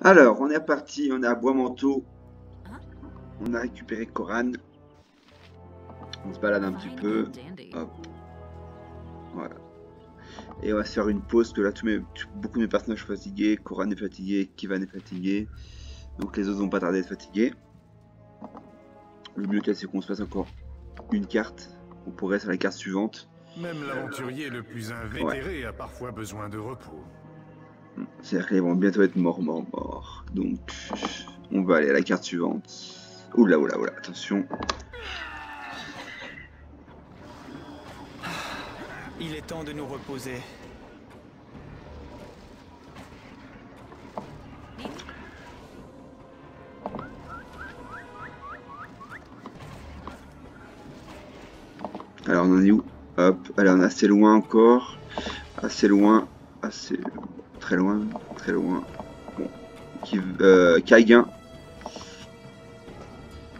Alors, on est parti, on est à Bois-Manteau, on a récupéré Coran, on se balade un petit peu, hop, voilà. Et on va se faire une pause, que là, beaucoup de mes personnages sont fatigués, Coran est fatigué, Kivan est fatigué, donc les autres vont pas tarder à être fatigués. Le mieux, c'est qu'on se fasse encore une carte, on pourrait sur la carte suivante. Même l'aventurier le plus invétéré a parfois besoin de repos. C'est-à-dire qu'ils vont bientôt être morts. Donc, on va aller à la carte suivante. Oula, attention. Il est temps de nous reposer. Alors, on en est où? Hop, allez, on est assez loin encore. Assez loin. Assez... Très loin. Bon. Kaigin.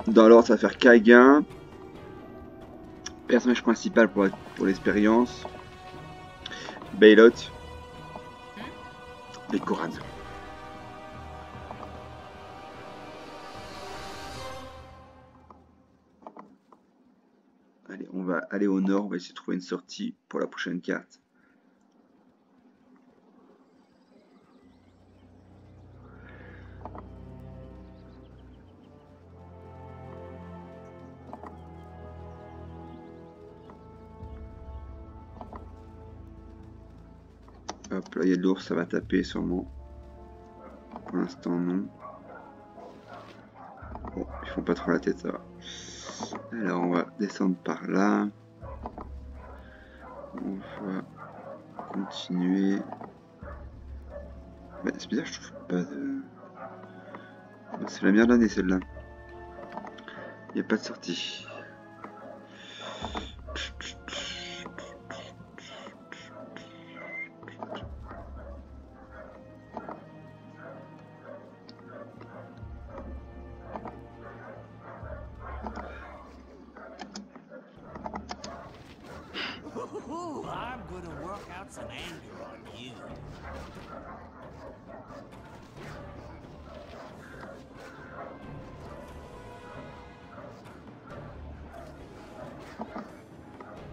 Dans l'ordre, ça va faire Kaigin. Personnage principal pour l'expérience. Baylot. Et Coran. Allez, on va aller au nord, on va essayer de trouver une sortie pour la prochaine carte. Hop, là il y a de l'ours, ça va taper sûrement. Pour l'instant non. Bon, ils font pas trop la tête, ça va. Alors on va descendre par là. On va continuer. Bah, c'est bizarre, je trouve pas de... C'est la meilleure l'année celle-là. Il n'y a pas de sortie. I'm gonna work out some anger on you.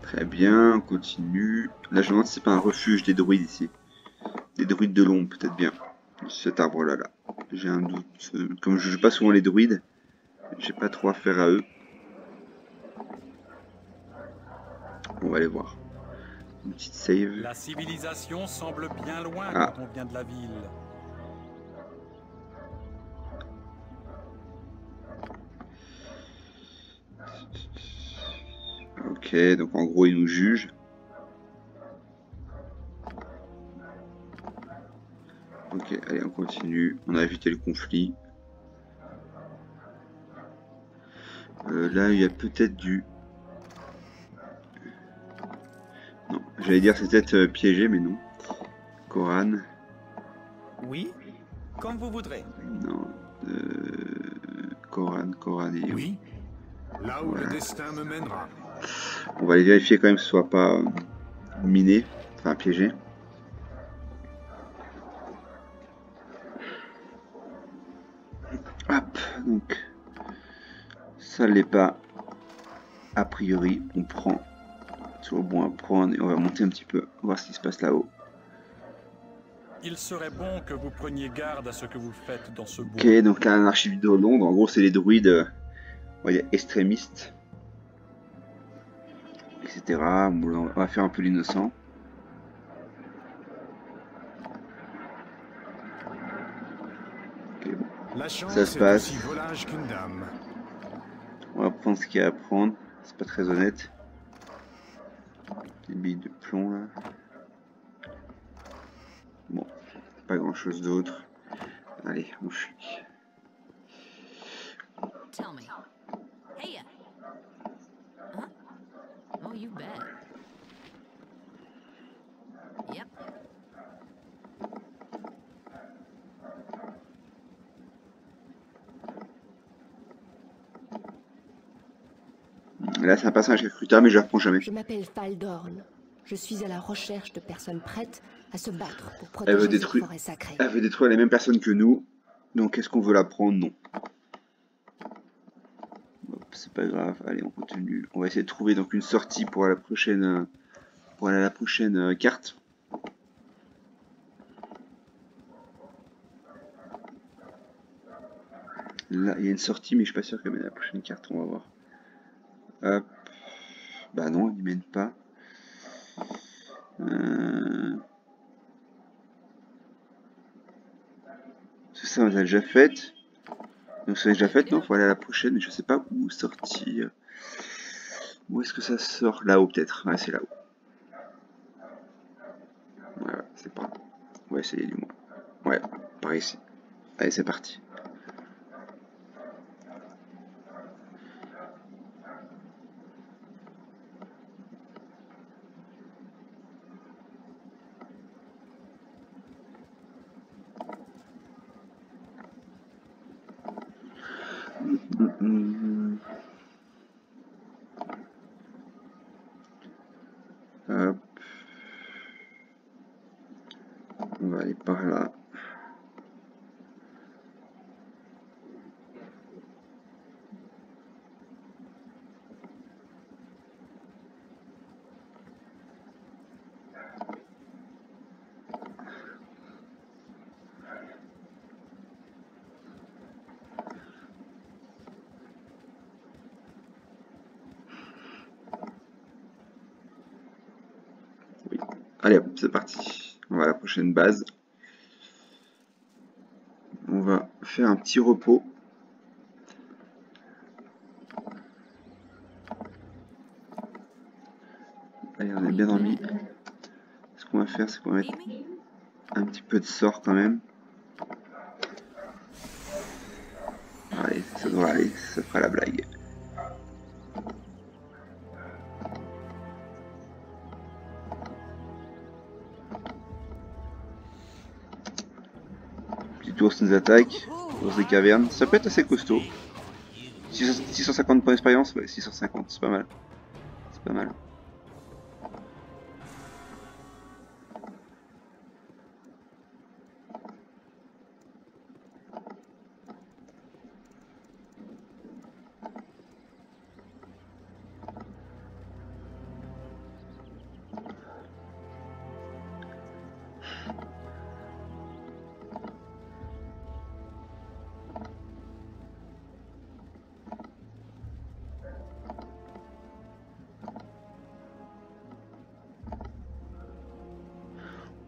Très bien, on continue. Là je me demande si c'est pas un refuge des druides ici. Des druides de l'ombre, peut-être bien. Cet arbre-là, là. J'ai un doute. Comme je joue pas souvent les druides, j'ai pas trop affaire à eux. On va aller voir. Une petite save. La civilisation semble bien loin Ah. quand on vient de la ville. Ok, donc en gros ils nous jugent. Ok, allez on continue. On a évité le conflit. Là il y a peut-être du... Non, j'allais dire c'est peut-être piégé mais non. Coran. Oui, comme vous voudrez. Non. Coran et... Oui, là où Voilà. le destin me mènera. On va aller vérifier quand même que ce soit pas miné, enfin piégé. Hop, donc ça l'est pas. A priori, on prend sur le bon à prendre et on va monter un petit peu, voir ce qui se passe là-haut. Il serait bon que vous preniez garde à ce que vous faites dans ce bois. Ok, donc un archive de Londres, en gros c'est les druides, on va dire extrémistes, etc. On va faire un peu l'innocent. Ok, bon. La chance Ça se est passe. aussi volage qu'une dame. On va prendre ce qu'il y a à prendre, c'est pas très honnête. Des billes de plomb là. Bon, pas grand chose d'autre. Allez, on fuit. Tell me. Hey. Huh? Oh, you bet. Yep. Là, c'est un personnage recrutable, mais je ne le reprends jamais. Je m'appelle Faldorn. Je suis à la recherche de personnes prêtes à se battre pour Elle veut protéger cette détruire, forêt sacrée. elle veut détruire les mêmes personnes que nous. Donc est-ce qu'on veut la prendre? Non. C'est pas grave, allez on continue. On va essayer de trouver donc une sortie pour la prochaine carte. Là il y a une sortie mais je suis pas sûr qu'elle mène à la prochaine carte, on va voir. Hop. Bah non, elle n'y mène pas. C'est ça, on l'a déjà faite. Donc ça déjà fait, non, faut aller à la prochaine, mais je sais pas où sortir. Où est-ce que ça sort? Là-haut peut-être, ouais c'est là-haut. Voilà, c'est pas. On va essayer du moins. Ouais, par ici. Allez, c'est parti. Hop. On va aller par là. Oui. Allez hop, c'est parti. On va à la prochaine base. On va faire un petit repos. Allez, on est bien dormi. Ce qu'on va faire, c'est qu'on va mettre un petit peu de sort quand même. Allez, ça devrait aller, ça fera la blague. Petit ours nous attaque, ours des cavernes, ça peut être assez costaud. 650 points d'expérience, ouais, 650, c'est pas mal. C'est pas mal.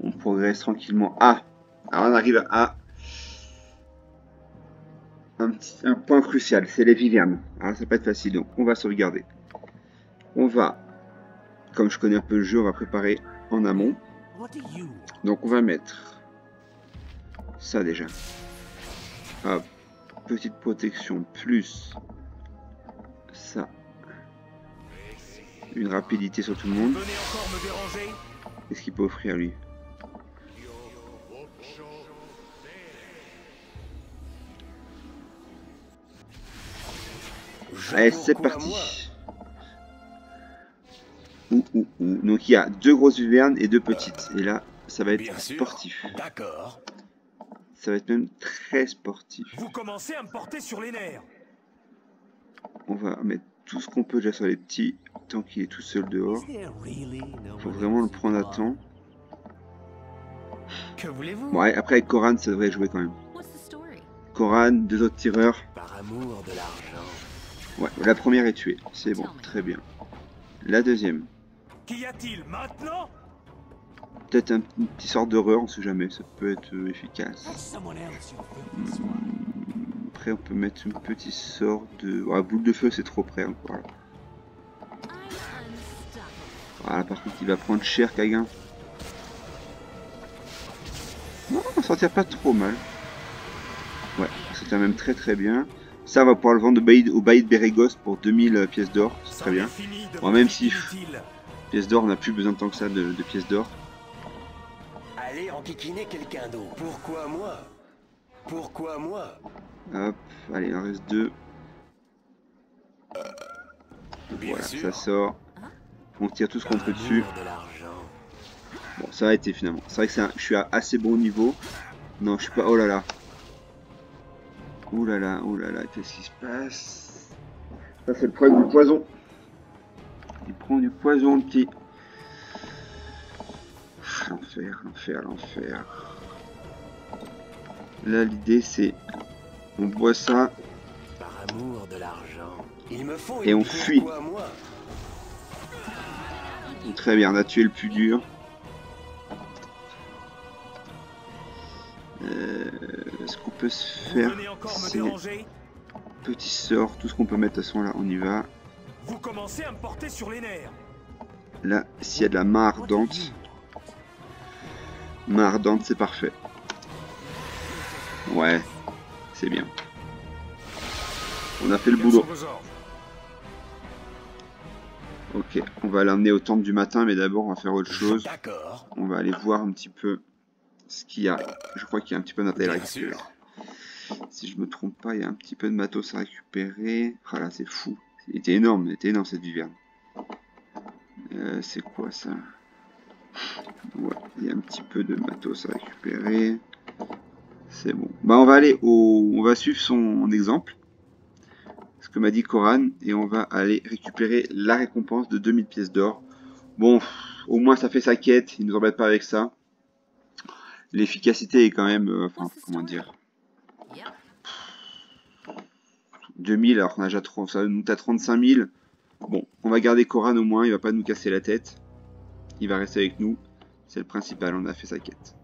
On progresse tranquillement. Ah, alors on arrive à un point crucial, c'est les vivernes. Alors ça peut être facile, donc on va sauvegarder. On va, comme je connais un peu le jeu, on va préparer en amont. Donc on va mettre ça déjà. Hop, petite protection plus ça. Une rapidité sur tout le monde. Qu'est-ce qu'il peut offrir lui? Allez, c'est parti. Donc il y a 2 grosses vivernes et 2 petites. Et là, ça va être sportif. D'accord. Ça va être même très sportif. Vous commencez à me porter sur les nerfs. On va mettre tout ce qu'on peut déjà sur les petits, tant qu'il est tout seul dehors. Faut vraiment le prendre à temps. Que voulez-vous? Ouais, après avec Coran, ça devrait jouer quand même. Coran, 2 autres tireurs. Par amour de l'argent. Ouais, la première est tuée. C'est bon, très bien. La deuxième. Qu'y a-t-il maintenant? Peut-être un petit sort d'horreur, on sait jamais, ça peut être efficace. Après, on peut mettre un petit sort de... Ouais, boule de feu, c'est trop près encore. Voilà, par contre, il va prendre cher, Kagan. Non, on s'en tire pas trop mal. Ouais, ça tient même très très bien. Ça, on va pouvoir le vendre au bailli de Bérégos pour 2000 pièces d'or, c'est très bien. Bon, même si pièces d'or, on n'a plus besoin tant que ça de pièces d'or. Allez enquiquiner quelqu'un d'autre. Pourquoi moi? Pourquoi moi? Hop, allez, il en reste 2. Voilà, ça sort. On tire tout ce qu'on peut dessus. Bon, ça a été finalement. C'est vrai que je suis à assez bon niveau. Non, je suis pas... Oh là là. Ouh là là, qu'est-ce qui se passe? Ça c'est le problème du poison. Il prend du poison, le petit. L'enfer, l'enfer, l'enfer. Là, l'idée c'est... On boit ça. Par amour de l'argent. Il me faut et on fuit. Très bien, on a tué le plus dur. Ce qu'on peut se faire, c'est petit sort, tout ce qu'on peut mettre à ce moment là, on y va. Vous commencez à me porter sur les nerfs. Là, s'il y a de la main ardente, c'est parfait. Ouais, c'est bien. On a fait le boulot. Ok, on va l'emmener au temple du matin, mais d'abord on va faire autre chose. On va aller voir un petit peu ce qu'il y a. Je crois qu'il y a un petit peu de matériel à récupérer. Si je me trompe pas, il y a un petit peu de matos à récupérer. Ah là, c'est fou. Il était énorme cette viverne. C'est quoi ça? Ouais, il y a un petit peu de matos à récupérer. C'est bon. Bah on va aller on va suivre son exemple. Ce que m'a dit Coran, et on va aller récupérer la récompense de 2000 pièces d'or. Bon, au moins ça fait sa quête, il nous embête pas avec ça. L'efficacité est quand même, enfin, comment dire, 2000 alors qu'on a déjà trop, ça nous à 35 000. Bon, on va garder Coran au moins, il va pas nous casser la tête. Il va rester avec nous, c'est le principal, on a fait sa quête.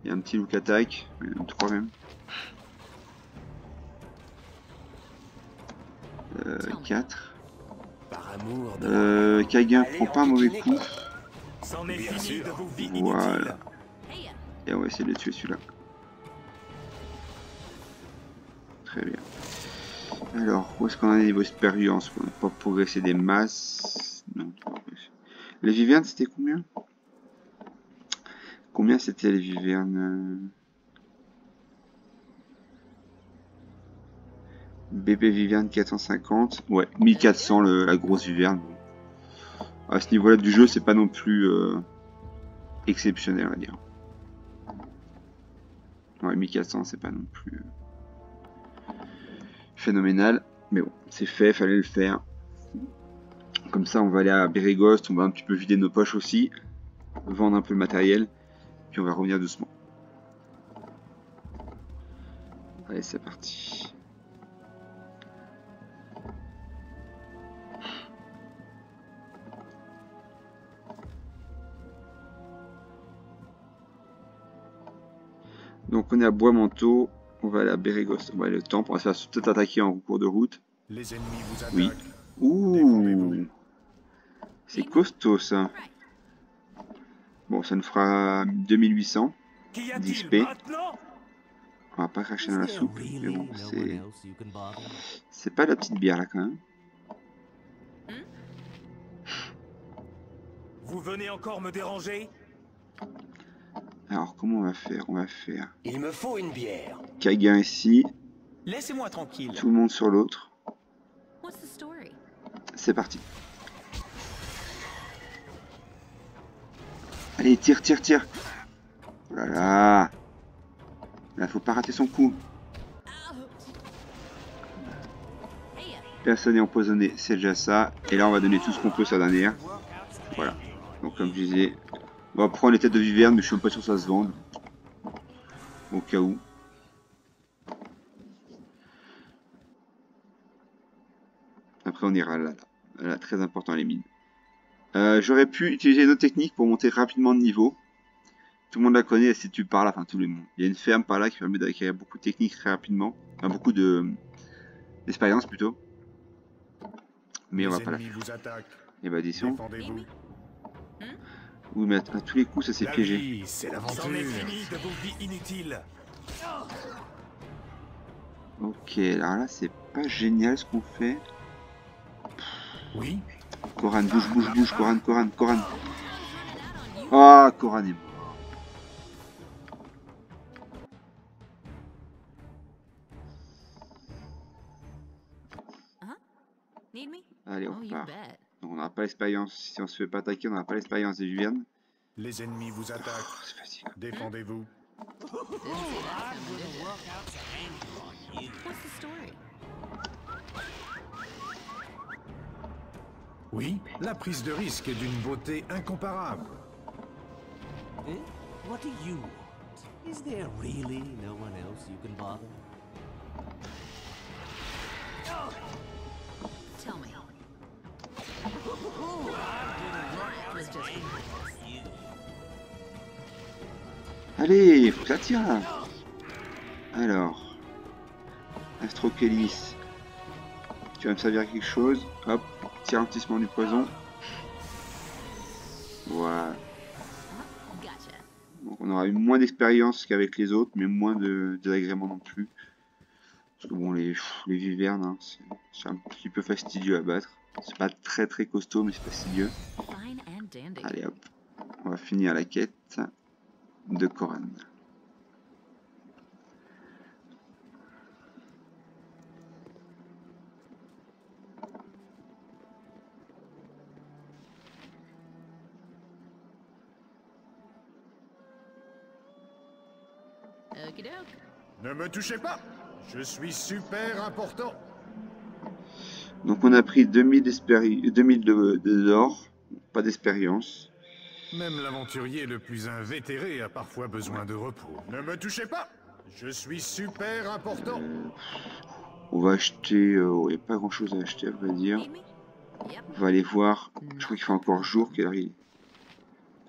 Il y a un petit look attack, même 3 même. 4. Kaga prend pas un mauvais coup. Voilà. Et on va essayer de le tuer celui-là. Très bien. Alors, où est-ce qu'on a des niveaux expérience? On n'a pas progressé des masses. Non, pas progressé. Les vivernes, c'était combien? Combien c'était les vivernes? BP Viverne 450, ouais, 1400 la grosse Viverne. À ce niveau-là du jeu, c'est pas non plus exceptionnel, on va dire. Ouais, 1400, c'est pas non plus phénoménal, mais bon, c'est fait, fallait le faire. Comme ça, on va aller à Bérégost, on va un petit peu vider nos poches aussi, vendre un peu le matériel, puis on va revenir doucement. Allez, c'est parti. Donc on est à Bois-Manteau, on va aller à Bérégost, on va aller au temple, on va se faire peut-être attaquer en cours de route. Les ennemis vous attaquent. Oui. Ouh, c'est costaud ça. Bon, ça nous fera 2800 d'XP. On va pas cracher dans la soupe, mais bon, c'est pas la petite bière là quand même. Vous venez encore me déranger? Alors comment on va faire? On va faire Il me faut une bière. Kaga ici, Laissez-moi tranquille. tout le monde sur l'autre. C'est parti. Allez, tire, tire, tire. Voilà. Là, faut pas rater son coup. Personne n'est empoisonné, c'est déjà ça. Et là, on va donner tout ce qu'on peut sa dernière. Voilà. Donc, comme je disais, on va prendre les têtes de viverne, mais je suis pas sûr que ça se vende. Au cas où. Après, on ira là. Là, très important, les mines. J'aurais pu utiliser une autre technique pour monter rapidement de niveau. Tout le monde la connaît, si tu parles, enfin tout le monde. Il y a une ferme par là qui permet d'acquérir beaucoup de techniques très rapidement. Enfin, beaucoup d'expérience plutôt. Mais on va pas la faire. Évasion. Oui, mais à tous les coups, ça s'est piégé. C'est l'aventure. de vos vies inutiles. Ok, alors là, c'est pas génial ce qu'on fait. Oui. Coran, bouge, bouge, bouge, Coran, Coran, Coran. Ah, Coran est mort. Allez, on repart. Donc on n'aura pas l'expérience. Si on se fait pas attaquer, on n'aura pas l'expérience des vivernes. Les ennemis vous attaquent. C'est facile. Défendez-vous. What's the story? Oui, la prise de risque est d'une beauté incomparable. Eh? What do you want? Is there really no one else you can bother? Tell me. Allez, faut que ça tire là. Alors, Astrokélis, tu vas me servir à quelque chose. Hop, petit ralentissement du poison. Voilà. Gotcha. Donc on aura eu moins d'expérience qu'avec les autres, mais moins de désagréments non plus. Parce que bon, les vivernes, hein, c'est un petit peu fastidieux à battre. C'est pas très costaud, mais c'est fastidieux. Fine and dandy. Allez hop, on va finir la quête de Coran. Okey-doke. Ne me touchez pas! Je suis super important! Donc on a pris 2000 d'or, pas d'expérience. Même l'aventurier le plus invétéré a parfois besoin de repos. Ne me touchez pas! Je suis super important! On va acheter, il n'y a pas grand chose à acheter à vrai dire. Need me? Yep. On va aller voir, je crois qu'il fait encore jour, quelle heure il est?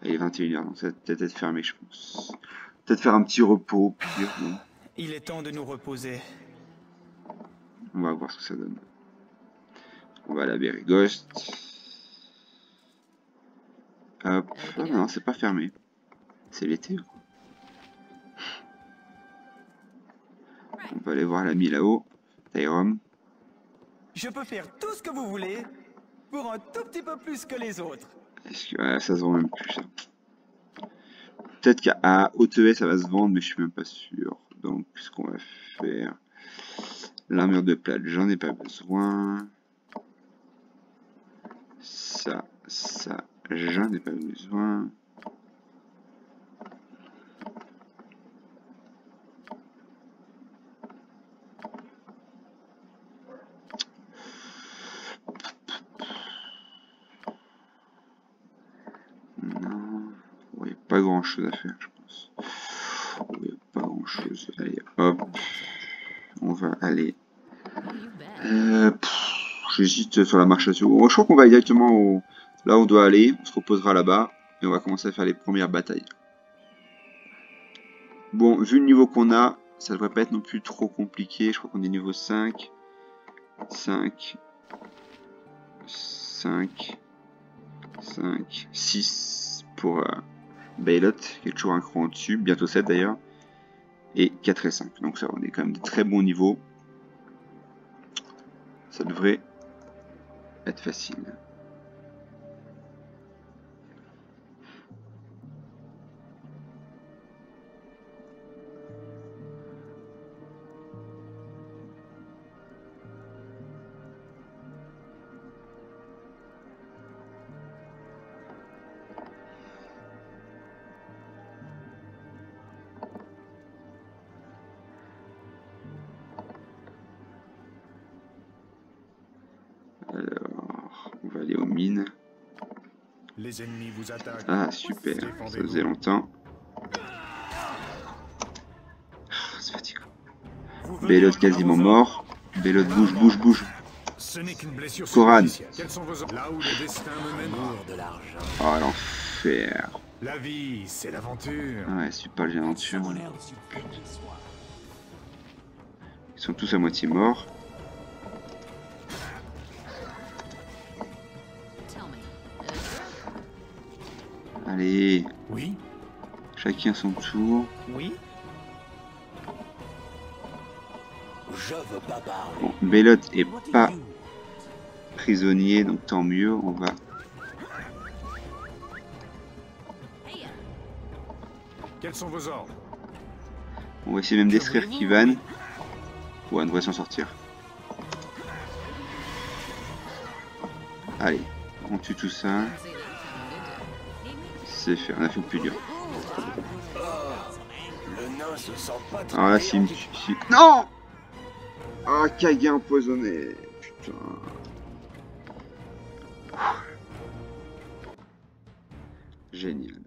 Il est 21h, donc ça va peut-être être fermé je pense. Peut-être faire un petit repos, pire, bon. Il est temps de nous reposer. On va voir ce que ça donne. On va à la Bérigost. Hop, ah non, c'est pas fermé. C'est l'été. On va aller voir l'ami là-haut, Tyrom. Je peux faire tout ce que vous voulez pour un tout petit peu plus que les autres. Est-ce que ça se vend même plus ça? Peut-être qu'à OTE ça va se vendre, mais je suis même pas sûr. Donc, ce qu'on va faire, l'armure de plate, j'en ai pas besoin. Ça, j'en ai pas besoin. Non, il n'y a pas grand chose à faire, je pense. Il n'y a pas grand chose. Allez, hop. On va aller. J'hésite sur la marche à suivre. Bon, je crois qu'on va aller directement là où on doit aller. On se reposera là-bas. Et on va commencer à faire les premières batailles. Bon, vu le niveau qu'on a, ça devrait pas être non plus trop compliqué. Je crois qu'on est niveau 5. 5. 6 pour Baylot, qui est toujours un cran au-dessus. Bientôt 7 d'ailleurs. Et 4 et 5. Donc ça, on est quand même de très bons niveaux. Ça devrait être facile. Alors, on va aller aux mines. Les ennemis vous attaquent. Ah, super, ça faisait longtemps. C'est fatigant. Bélot quasiment mort. Bélot bouge. Ce n'est qu'une blessure Coran. Quels sont vos... Là où le destin me mène. De l'argent. Oh, l'enfer. La vie, c'est l'aventure. Ouais, super l'aventure. Someone else you could be swap. Ils sont tous à moitié morts. Tell me. Allez, Oui. chacun son tour. Oui? Je veux pas parler. Bon, Bélot est What do pas you prisonnier, donc tant mieux. On va... Hey, Quels sont vos ordres? On va essayer même d'extraire Kivan. Ouais, on devrait s'en sortir. Allez, on tue tout ça. C'est fait, on a fait le plus dur. Le nain se sent pas très Alors là, bien. s'il me tue... Non! Ah, Kage empoisonné. Putain. Génial.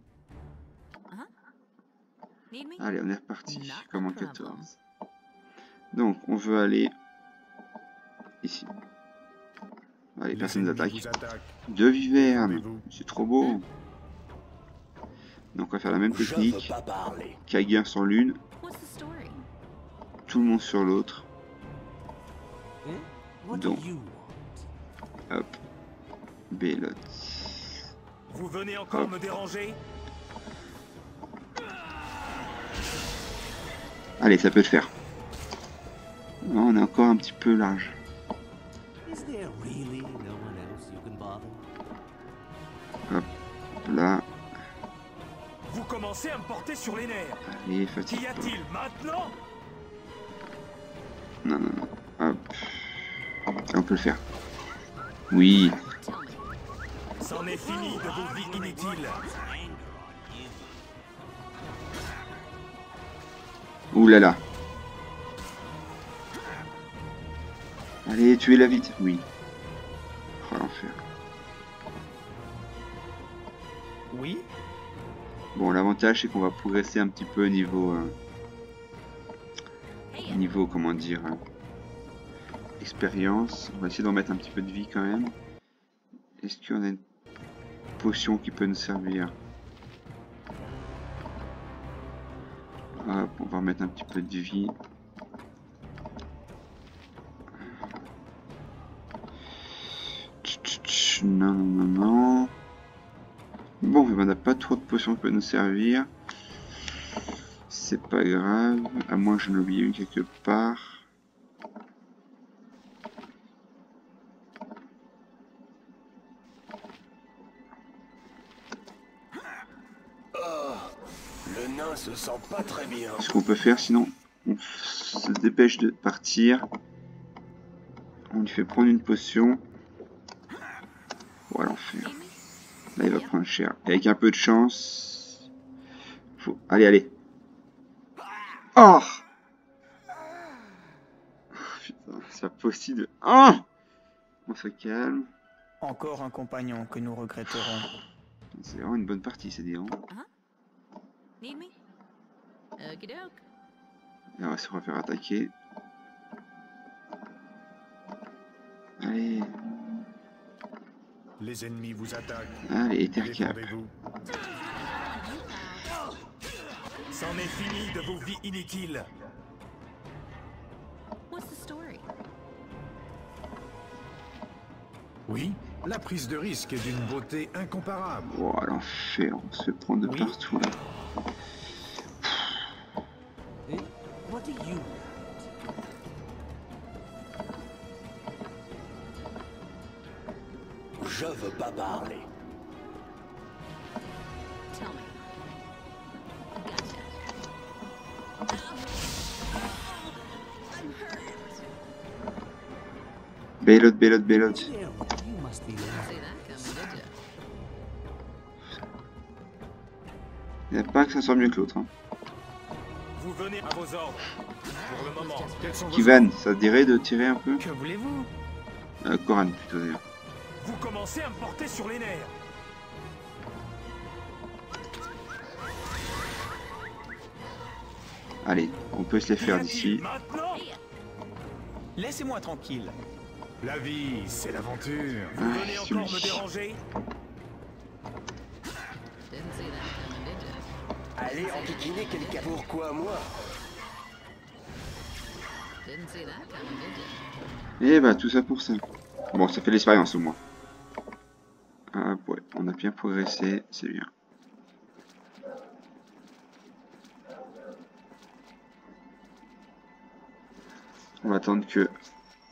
Need me? Allez, on est reparti. Not a Comme en problem. 14. Donc, on veut aller ici. Allez, Les personne ennemis n'attaque. vous attaquent. Deux vivernes. Défendez-vous. C'est trop beau. Donc, on va faire la même technique. Kage sur l'une, What's the story? tout le monde sur l'autre. Eh? What do Donc. you want? Hop. Belote. Vous venez encore Hop. me déranger? Allez, ça peut le faire. Non, on est encore un petit peu large. Is there really no one else you can bother? Hop là. Vous commencez à me porter sur les nerfs. Allez, Qu'y fatigue. a-t-il maintenant? Non, non, non. Hop. On peut le faire. Oui. Tell me. C'en est fini de vos vies inutiles. Ouh là là. Allez, tuez-la vite. Oui. Oh l'enfer. Oui? Bon, l'avantage c'est qu'on va progresser un petit peu au niveau... Hey, niveau, comment dire... expérience. On va essayer d'en mettre un petit peu de vie quand même. Est-ce qu'on a une potion qui peut nous servir? Hop, on va remettre un petit peu de vie. Non, non, non, non. Bon, on n'a pas trop de potions qui peuvent nous servir. C'est pas grave. À moins que j'en ai oublié une quelque part. Le nain se sent pas très bien. Ce qu'on peut faire, sinon, on se dépêche de partir. On lui fait prendre une potion. Voilà, l'enfer. Là, il va prendre cher. Et avec un peu de chance... Faut... Allez, allez. Oh, putain, c'est pas possible. Oh, on se calme. Encore un compagnon que nous regretterons. C'est vraiment une bonne partie, c'est dire. need me? Okie doke. Et on va se refaire attaquer. Allez, Les ennemis vous attaquent. allez, Ethercap. Défendez-vous. C'en est fini de vos vies inutiles. What's the story? Oui, la prise de risque est d'une beauté incomparable. Oh, l'enfer, on se prend de Oui. partout là. Eh? What do you want? Je veux pas parler. Tell me. Gotcha. I'm hurt. Belote, belote, belote. There, you must be See lying. that coming, did ya? Il n'y a pas que ça soit mieux que l'autre. Hein. Vous venez à vos ordres. Pour le moment. Quels sont vos Kivan, ça te dirait de tirer un peu? Que voulez-vous? Koran plutôt d'ailleurs. Vous commencez à me porter sur les nerfs. Allez, on peut se les Qu'y faire a-t-il d'ici. maintenant? Laissez-moi tranquille. La vie, c'est l'aventure. Vous Ah, venez encore me celui-ci. déranger? Didn't see that coming, did ya? Allez enquiquiner quelqu'un. Pourquoi moi? Didn't see that coming, did ya? Et bah tout ça pour ça. Bon, ça fait l'expérience au moins. Ah ouais, on a bien progressé, c'est bien. On va attendre que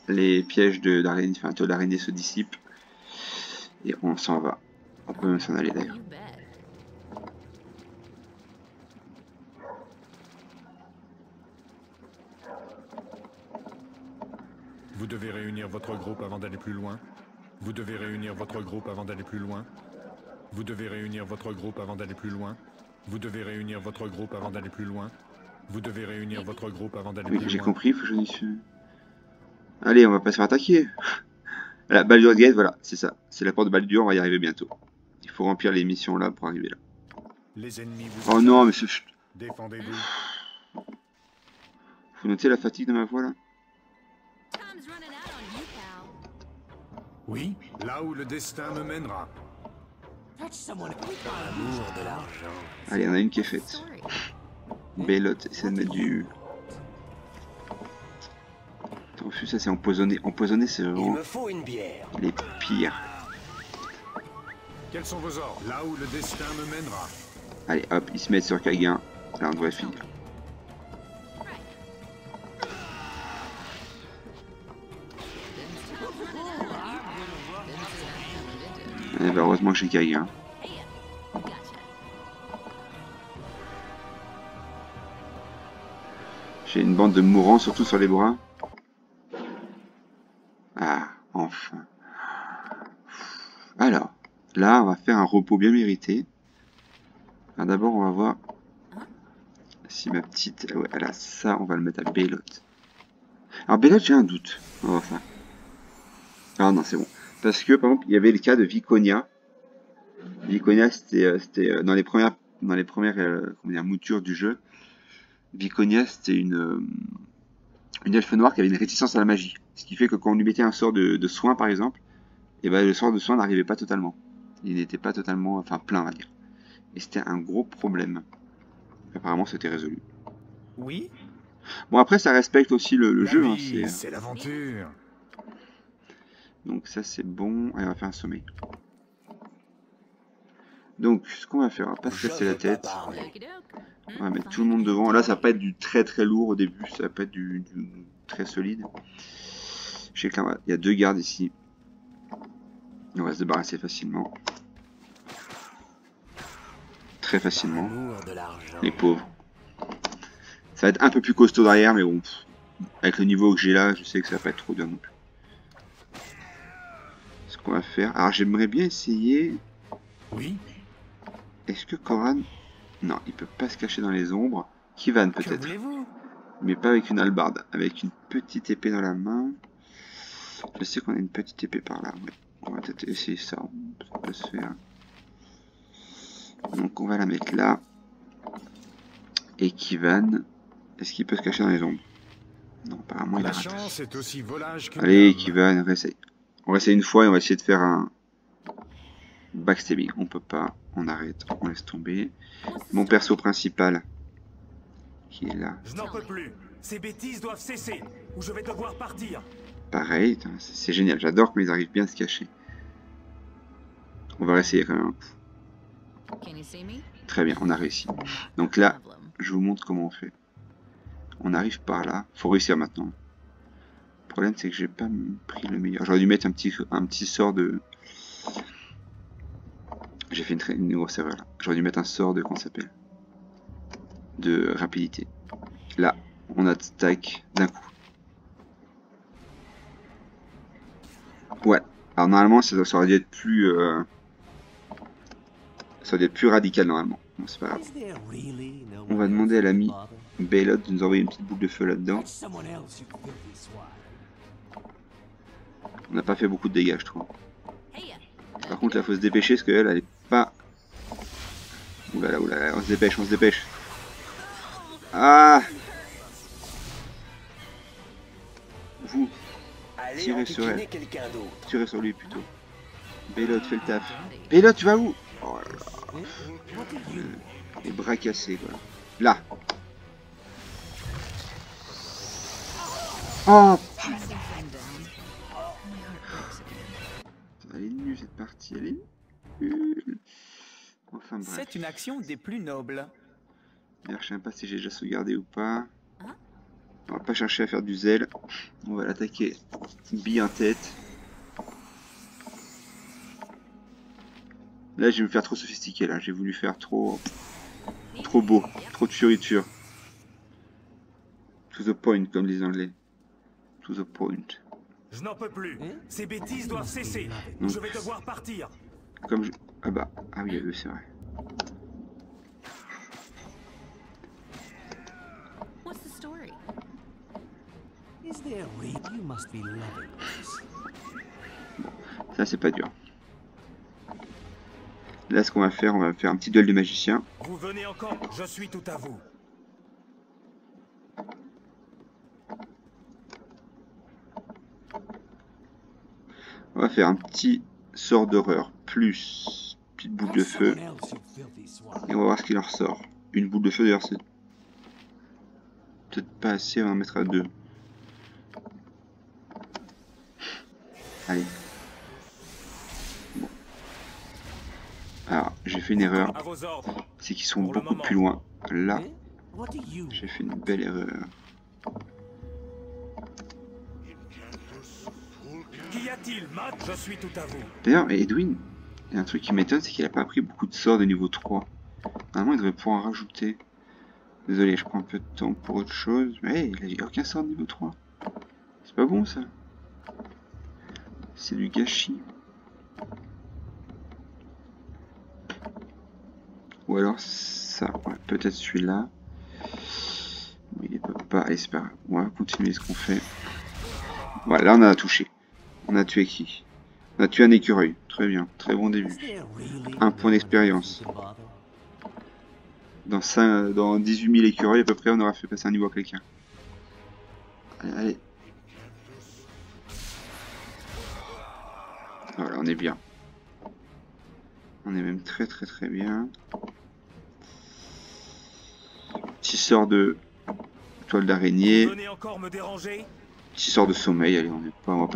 les pièges d'araignée, enfin de l'araignée se dissipent. Et on s'en va. On peut même s'en aller d'ailleurs. You bet. Vous devez réunir votre groupe avant d'aller plus loin. Vous devez réunir votre groupe avant d'aller plus loin. Vous devez réunir votre groupe avant d'aller plus loin. Vous devez réunir votre groupe avant d'aller plus loin. Vous devez réunir votre groupe avant d'aller Oui, plus j'ai loin. compris, faut que je dise. Allez, on va pas se faire attaquer. La Baldur's Gate, voilà, c'est ça. C'est la porte de Baldur, on va y arriver bientôt. Il faut remplir les missions là pour arriver là. Les ennemis vous Oh non, mais ce... défendez-vous. Faut noter la fatigue de ma voix là. Oui, là où le destin me mènera. L'amour de l'argent. Allez, il y en a une qui est faite. Story. Bélote, essaie de mettre du... Tofu, ça c'est empoisonné. Empoisonné, c'est Il vraiment me faut une bière. les pires. Quels sont vos ordres? Là où le destin me mènera. Allez, hop, ils se mettent sur Kaguin. Là, on devrait finir. Eh ben, heureusement que j'ai Kaguin. Gotcha. J'ai une bande de mourants, surtout sur les bras. Ah, enfin. Alors, là, on va faire un repos bien mérité. Alors, d'abord, on va voir si ma petite... Ouais, là, ça, on va le mettre à Bélote. Alors, Bélote, j'ai un doute. On va voir ça. Ah non, c'est bon. Parce que, par exemple, il y avait le cas de Viconia. Viconia, c'était dans les premières comment dire, moutures du jeu. Viconia, c'était une elfe noire qui avait une réticence à la magie. Ce qui fait que quand on lui mettait un sort de soin, par exemple, et ben, le sort de soin n'arrivait pas totalement. Il n'était pas totalement, enfin plein, on va dire. Et c'était un gros problème. Apparemment, c'était résolu. Oui? Bon, après, ça respecte aussi le La jeu. Hein, vie, c'est l'aventure. Donc ça, c'est bon. Allez, on va faire un sommeil. Donc, ce qu'on va faire, on va pas se casser la tête. Okey-doke. On va mettre tout le monde devant. Là, ça va pas être du très très lourd au début. Ça va pas être du très solide. Je sais qu'il y a 2 gardes ici. On va se débarrasser facilement. Très facilement. L'amour de l'argent. Les pauvres. Ça va être un peu plus costaud derrière, mais bon. Avec le niveau que j'ai là, je sais que ça va pas être trop dur non plus. Ce qu'on va faire... Alors, j'aimerais bien essayer... Oui, Est-ce que Koran... Non, il peut pas se cacher dans les ombres. Kivan Que peut-être. voulez-vous? Mais pas avec une hallebarde. Avec une petite épée dans la main. Je sais qu'on a une petite épée par là. Ouais. On va peut-être essayer ça. Ça peut se faire. Donc on va la mettre là. Et Kivan... Est-ce qu'il peut se cacher dans les ombres? Non, apparemment il a la raté. chance est aussi volage que Allez, l'âme. Kivan, réessaye. On va essayer une fois et on va essayer de faire un... Backstabbing. On peut pas. On arrête. On laisse tomber. Mon perso principal. Qui est là. Je n'en peux plus. Ces bêtises doivent cesser, ou je vais devoir partir. Pareil, c'est génial. J'adore quand ils arrivent bien à se cacher. On va réessayer quand même. Can you see me? Très bien, on a réussi. Donc là, Problem. je vous montre comment on fait. On arrive par là. Faut réussir maintenant. Le problème, c'est que j'ai pas pris le meilleur. J'aurais dû mettre un petit sort de... J'ai fait une grosse erreur là. J'aurais dû mettre un sort de... Comment ça s'appelle? De rapidité. Là, on attaque d'un coup. Ouais. Alors normalement, ça aurait dû être plus... Ça aurait dû être plus radical normalement. Bon, c'est pas grave. Is there really no On va one demander else à you can l'ami bother? Baylot de nous envoyer une petite boule de feu là-dedans. There's someone else you can filthy swine. On n'a pas fait beaucoup de dégâts, je trouve. Hey, Par contre, là, faut se dépêcher parce qu'elle, elle est pas... Oulala, oulala, on se dépêche, on se dépêche. Ah! Vous, Allez Tirez sur enquiquiner elle. quelqu'un d'autre. tirez sur lui plutôt. Baylot, fais le taf. Baylot, tu vas où? Oh là là, Eh? What are you? les bras cassés, quoi. Là! Oh! something down. My heart breaks again. Elle est nulle cette partie, elle est nulle. Enfin bref. C'est une action des plus nobles. D'ailleurs, je sais même pas si j'ai déjà sauvegardé ou pas. On va pas chercher à faire du zèle. On va l'attaquer bille en tête. Là, je vais me faire trop sophistiqué. Là, j'ai voulu faire trop beau, trop de fioriture. To the point, comme disent les Anglais. To the point. Je n'en peux plus. Ces bêtises doivent cesser, ou Non. je vais devoir partir. Comme je... Ah bah, ah oui, eux, c'est vrai. What's the story? Is there really? You must be loving this. Ça c'est pas dur. Là ce qu'on va faire, on va faire un petit duel de magicien. Vous venez encore? Je suis tout à vous. On va faire un petit sort d'horreur plus petite boule de feu. Someone else, you filthy swine. Et on va voir ce qu'il en ressort. Une boule de feu d'ailleurs c'est peut-être pas assez, on va en mettre à 2. Allez. Bon. Alors, j'ai fait une erreur. À vos ordres. C'est qu'ils sont beaucoup plus loin. Là, Eh? What do you j'ai fait une belle erreur. Qu'y a-t-il, Matt? Je suis tout à vous. D'ailleurs, Edwin, il y a un truc qui m'étonne, c'est qu'il a pas pris beaucoup de sorts de niveau 3. Normalement, il devrait pouvoir en rajouter. Désolé, je prends un peu de temps pour autre chose. Mais il a aucun sort de niveau 3. C'est pas bon, ça. C'est du gâchis. Ou alors ça, ouais, peut-être celui-là. Mais il peut pas. Allez, c'est pas grave. On va continuer ce qu'on fait. Voilà, là on a touché. On a tué qui? On a tué un écureuil. Très bien, très bon début. Is there really Un point d'expérience. you can bother? Dans 18 000 écureuils à peu près, on aura fait passer un niveau à quelqu'un. Allez, allez. Voilà, on est bien. On est même très très très bien. Petit sort de toile d'araignée. Vous venez encore me déranger? Petit sort de sommeil. Allez, on va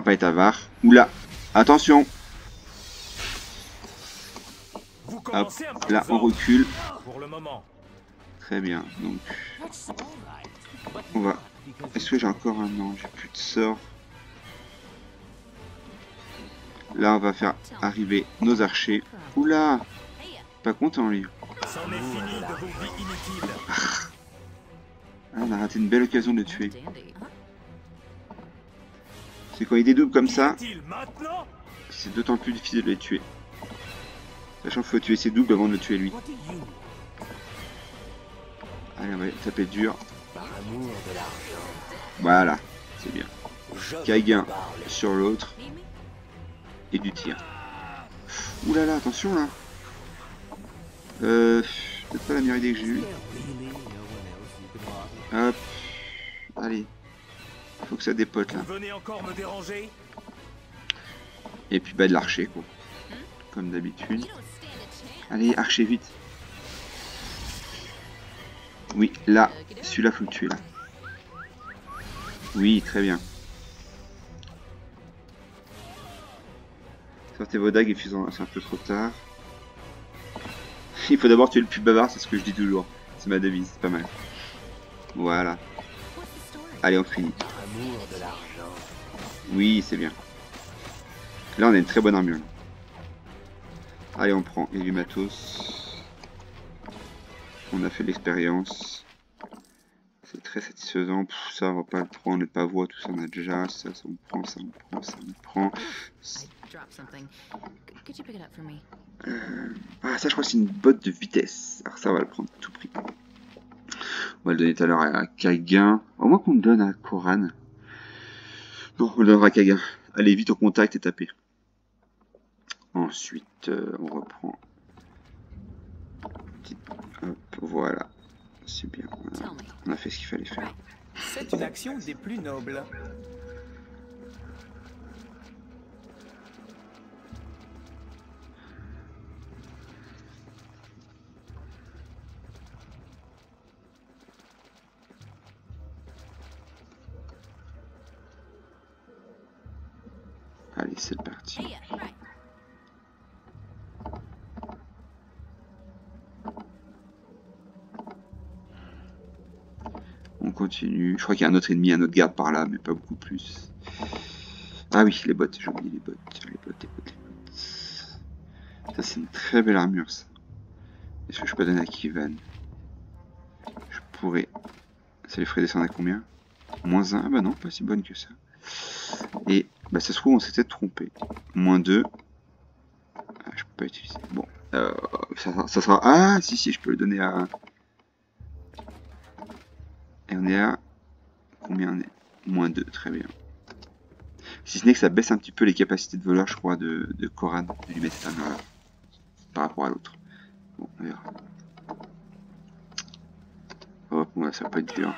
pas être avare. Oula, attention. Vous Hop, commencez à me là on recule. Pour le moment. Très bien. Donc That's all right. But on va. because Est-ce que j'ai encore un an? J'ai plus de sort. Là on va faire arriver nos archers. Oula, pas content lui. C'en est fini de vos vies inutiles. Ah, on a raté une belle occasion de le tuer. Dandy. C'est quand il dédouble comme Qu'y ça, a-t-il maintenant? c'est d'autant plus difficile de les tuer. Sachant qu'il faut tuer ses doubles avant de le tuer lui. what do you Allez, on va taper dur. Par amour de l'argent. Voilà, c'est bien. Je Kaïguin parle. sur l'autre. Et du tir. Oulala, attention là. Peut-être pas la meilleure idée que j'ai eue. Is there really no one else you can bother? Hop. Allez. Faut que ça dépote là. Vous venez encore me déranger? Et puis bah de l'archer quoi. Comme d'habitude. Allez, archer vite. Oui, là. Celui-là faut le tuer là. Oui, très bien. Sortez vos dagues et fusons, c'est un peu trop tard. Il faut d'abord tuer le plus bavard, c'est ce que je dis toujours. C'est ma devise, c'est pas mal. Voilà. Allez, on finit. Par amour de l'argent. Oui, c'est bien. Là, on a une très bonne armure. Là. Allez, on prend. Il y a du matos. On a fait de l'expérience. C'est très satisfaisant. Pff, ça, on va pas le prendre. On n'est pas voix, tout ça, on a déjà. Ça, on prend, ça, on prend, ça, on prend. I dropped something. Could you pick it up for me? Ah, ça, je crois que c'est une botte de vitesse. Alors, ça, on va le prendre à tout prix. On va le donner tout à l'heure à Kaïguin. Au moins qu'on le donne à Koran. Non, on le donnera à Kaïguin. Allez, vite au contact et tapez. Ensuite, on reprend. Hop, voilà. C'est bien. Voilà. On a fait ce qu'il fallait faire. C'est une action des plus nobles. Allez, c'est parti. On continue. Je crois qu'il y a un autre ennemi, un autre garde par là, mais pas beaucoup plus. Ah oui, les bottes, j'ai oublié les bottes. Les bottes, les bottes, les bottes. Ça, c'est une très belle armure, ça. Est-ce que je peux donner à Kivan? Je pourrais. Ça les ferait descendre à combien? Moins 1. Ah bah non, pas si bonne que ça. Et bah ça se trouve, on s'était trompé. Moins 2. Ah, je peux pas utiliser. Bon. Ça sera. Ah, si, je peux le donner à. Et on est à Combien on est? -2, très bien. Si ce n'est que ça baisse un petit peu les capacités de voleur, je crois, de Corran, de lui mettre cette armure-là, par rapport à l'autre. Bon, on verra. Hop, bon, là, ça va pas être dur.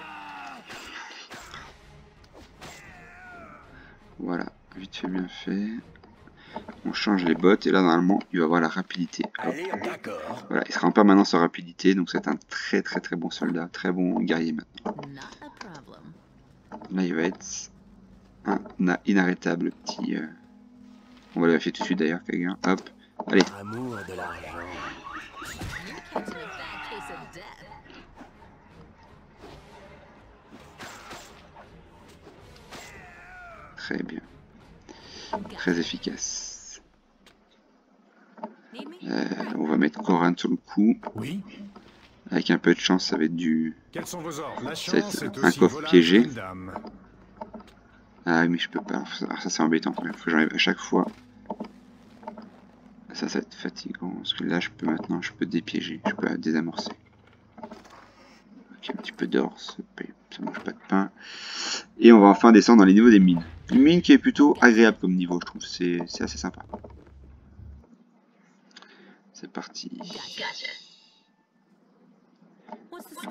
Voilà, vite fait, bien fait. On change les bottes et là normalement il va avoir la rapidité. Voilà, il sera en permanence en rapidité, donc c'est un très bon soldat, très bon guerrier maintenant. Là il va être un inarrêtable petit... On va le vérifier tout de suite d'ailleurs, quelqu'un. Hop, allez. Amour de l'argent. Très bien. Très efficace. On va mettre Corran sur le coup. Oui. Avec un peu de chance, ça va être du... Quels sont vos ordres? La Ça va chance être est un aussi coffre volage piégé. qu'une dame. Ah mais je peux pas. Alors ça c'est embêtant. Il faut que j'arrive à chaque fois. Ça va être fatigant. Parce que là je peux maintenant, je peux dépiéger. Je peux désamorcer. Ok, un petit peu d'or. Ça mange pas de pain. Et on va enfin descendre dans les niveaux des mines. Une mine qui est plutôt agréable comme niveau, je trouve. C'est assez sympa. C'est parti.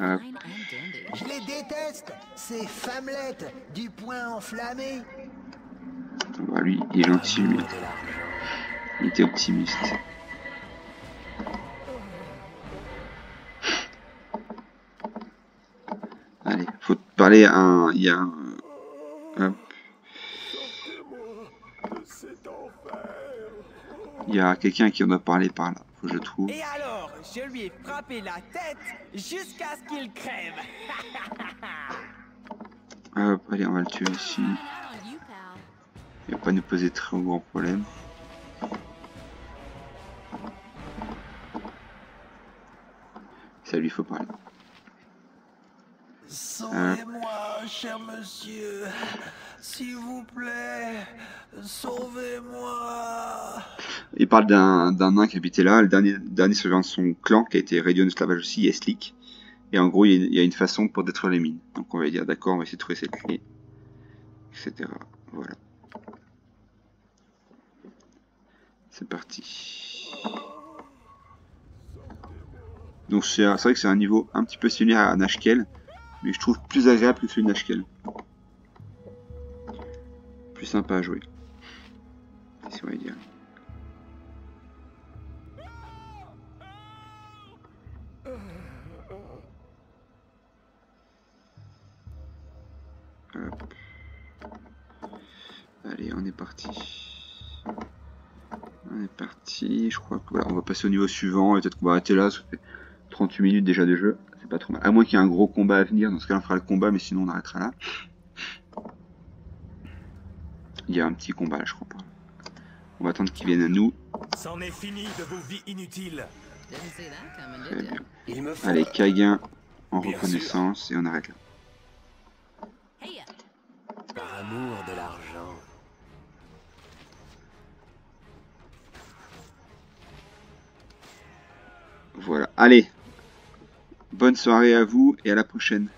Hop. Je les déteste, ces femmelettes du poing enflammé. Bah, lui, il est gentil, lui. Il était optimiste. Allez, faut parler à un... Il y a un... Hop. Il y a quelqu'un à qui on doit parler par là. Faut que je trouve. Et alors, je lui ai frappé la tête jusqu'à ce qu'il crève. Hop, allez, on va le tuer ici. Il va pas nous poser très gros problème. Ça lui faut parler. Sauvez-moi, cher monsieur. S'il vous plaît, sauvez-moi. Il parle d'un nain qui habitait là, le dernier survivant de son clan qui a été réduit en esclavage aussi, Eslik. Et en gros, il y a une façon pour détruire les mines. Donc on va dire d'accord, on va essayer de trouver cette clé, etc. Voilà. C'est parti. Donc c'est vrai que c'est un niveau un petit peu similaire à Nashkel, mais je trouve plus agréable que celui de Nashkel. Plus sympa à jouer. Si on va dire. Hop. Allez, on est parti. On est parti. Je crois que voilà, on va passer au niveau suivant et peut-être qu'on va arrêter là. Ça fait 38 minutes déjà de jeu. C'est pas trop mal. À moins qu'il y ait un gros combat à venir. Dans ce cas, on fera le combat, mais sinon on arrêtera là. Il y a un petit combat là, je crois pas. On va attendre qu'il vienne à nous. C'en est fini de vos vies inutiles. Très bien. Il me faut... Allez, Kaguin en Bien reconnaissance et on arrête là. Par amour de l'argent. Voilà. Allez. Bonne soirée à vous et à la prochaine.